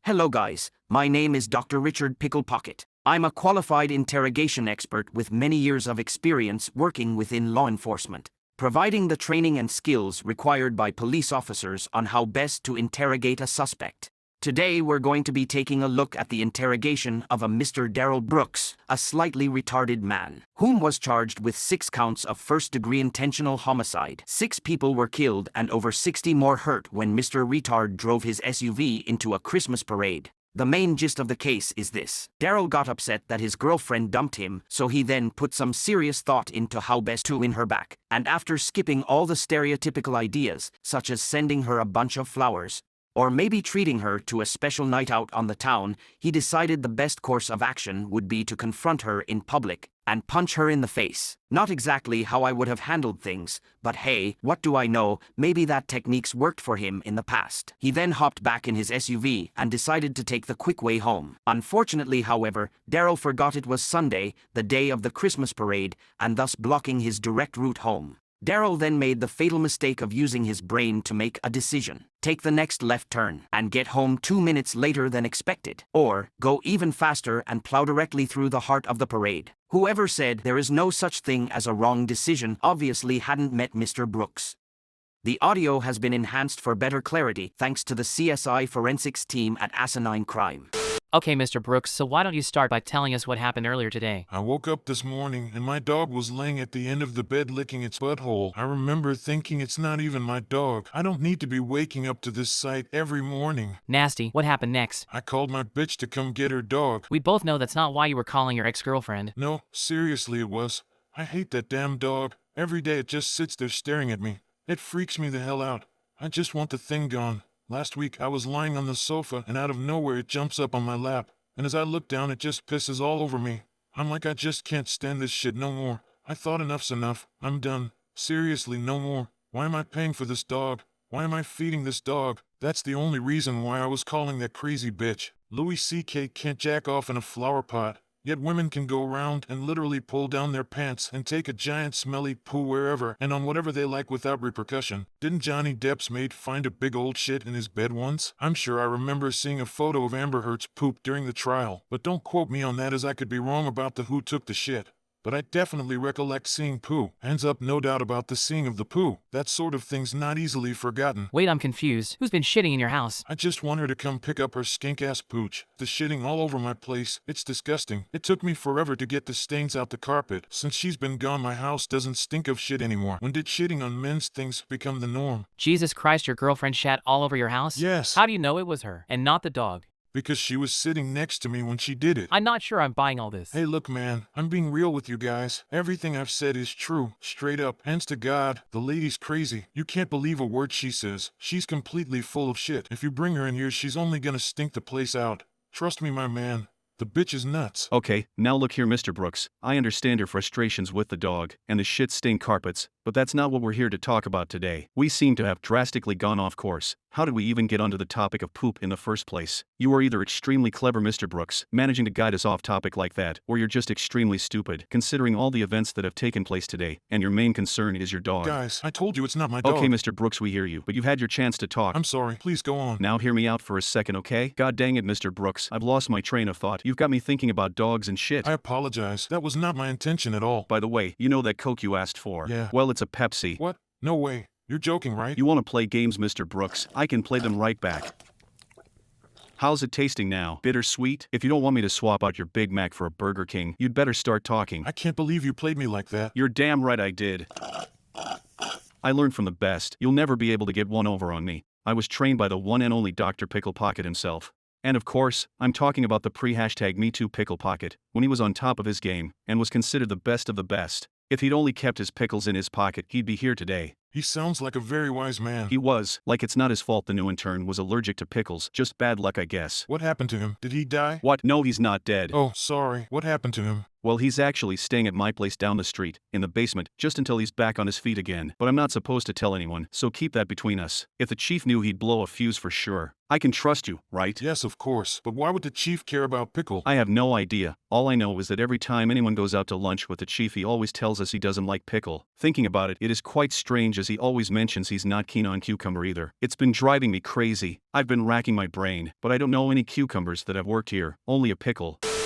Hello guys, my name is Dr. Richard Pickle Pocket. I'm a qualified interrogation expert with many years of experience working within law enforcement, providing the training and skills required by police officers on how best to interrogate a suspect. Today we're going to be taking a look at the interrogation of a Mr. Darrell Brooks, a slightly retarded man, whom was charged with 6 counts of first-degree intentional homicide. 6 people were killed and over 60 more hurt when Mr. Retard drove his SUV into a Christmas parade. The main gist of the case is this. Darrell got upset that his girlfriend dumped him, so he then put some serious thought into how best to win her back. And after skipping all the stereotypical ideas, such as sending her a bunch of flowers, or maybe treating her to a special night out on the town, he decided the best course of action would be to confront her in public and punch her in the face. Not exactly how I would have handled things, but hey, what do I know, maybe that technique's worked for him in the past. He then hopped back in his SUV and decided to take the quick way home. Unfortunately, however, Darrell forgot it was Sunday, the day of the Christmas parade, and thus blocking his direct route home. Darrell then made the fatal mistake of using his brain to make a decision. Take the next left turn and get home 2 minutes later than expected. Or, go even faster and plow directly through the heart of the parade. Whoever said there is no such thing as a wrong decision obviously hadn't met Mr. Brooks. The audio has been enhanced for better clarity thanks to the CSI forensics team at Asinine Crime. Okay, Mr. Brooks, so why don't you start by telling us what happened earlier today? I woke up this morning and my dog was laying at the end of the bed licking its butthole. I remember thinking it's not even my dog. I don't need to be waking up to this sight every morning. Nasty. What happened next? I called my bitch to come get her dog. We both know that's not why you were calling your ex-girlfriend. No, seriously it was. I hate that damn dog. Every day it just sits there staring at me. It freaks me the hell out. I just want the thing gone. Last week, I was lying on the sofa and out of nowhere it jumps up on my lap. And as I look down, it just pisses all over me. I'm like, I just can't stand this shit no more. I thought enough's enough. I'm done. Seriously, no more. Why am I paying for this dog? Why am I feeding this dog? That's the only reason why I was calling that crazy bitch. Louis C.K. can't jack off in a flower pot. Yet women can go around and literally pull down their pants and take a giant smelly poo wherever and on whatever they like without repercussion. Didn't Johnny Depp's maid find a big old shit in his bed once? I'm sure I remember seeing a photo of Amber Heard's poop during the trial, but don't quote me on that as I could be wrong about the who took the shit. But I definitely recollect seeing poo. Hands up, no doubt about the seeing of the poo. That sort of thing's not easily forgotten. Wait, I'm confused. Who's been shitting in your house? I just want her to come pick up her skink-ass pooch. The shitting all over my place. It's disgusting. It took me forever to get the stains out the carpet. Since she's been gone, my house doesn't stink of shit anymore. When did shitting on men's things become the norm? Jesus Christ, your girlfriend shat all over your house? Yes. How do you know it was her, and not the dog? Because she was sitting next to me when she did it. I'm not sure I'm buying all this. Hey look man, I'm being real with you guys. Everything I've said is true. Straight up. Hands to God, the lady's crazy. You can't believe a word she says. She's completely full of shit. If you bring her in here, she's only gonna stink the place out. Trust me, my man. The bitch is nuts. Okay, now look here Mr. Brooks, I understand your frustrations with the dog and the shit-stained carpets, but that's not what we're here to talk about today. We seem to have drastically gone off course. How did we even get onto the topic of poop in the first place? You are either extremely clever Mr. Brooks, managing to guide us off topic like that, or you're just extremely stupid, considering all the events that have taken place today, and your main concern is your dog. Guys, I told you it's not my dog. Okay Mr. Brooks, we hear you, but you've had your chance to talk. I'm sorry, please go on. Now hear me out for a second, okay? God dang it Mr. Brooks, I've lost my train of thought. You've got me thinking about dogs and shit. I apologize. That was not my intention at all. By the way, you know that Coke you asked for? Yeah. Well, it's a Pepsi. What? No way. You're joking, right? You want to play games, Mr. Brooks? I can play them right back. How's it tasting now? Bittersweet? If you don't want me to swap out your Big Mac for a Burger King, you'd better start talking. I can't believe you played me like that. You're damn right I did. I learned from the best. You'll never be able to get one over on me. I was trained by the one and only Dr. Pickle Pocket himself. And of course, I'm talking about the pre-#MeToo Pickle Pocket, when he was on top of his game, and was considered the best of the best. If he'd only kept his pickles in his pocket, he'd be here today. He sounds like a very wise man. He was. Like it's not his fault the new intern was allergic to pickles, just bad luck I guess. What happened to him? Did he die? What? No, he's not dead. Oh, sorry. What happened to him? Well, he's actually staying at my place down the street, in the basement, just until he's back on his feet again. But I'm not supposed to tell anyone, so keep that between us. If the chief knew, he'd blow a fuse for sure. I can trust you, right? Yes, of course. But why would the chief care about pickle? I have no idea. All I know is that every time anyone goes out to lunch with the chief, he always tells us he doesn't like pickle. Thinking about it, it is quite strange as he always mentions he's not keen on cucumber either. It's been driving me crazy. I've been racking my brain, but I don't know any cucumbers that have worked here, only a pickle.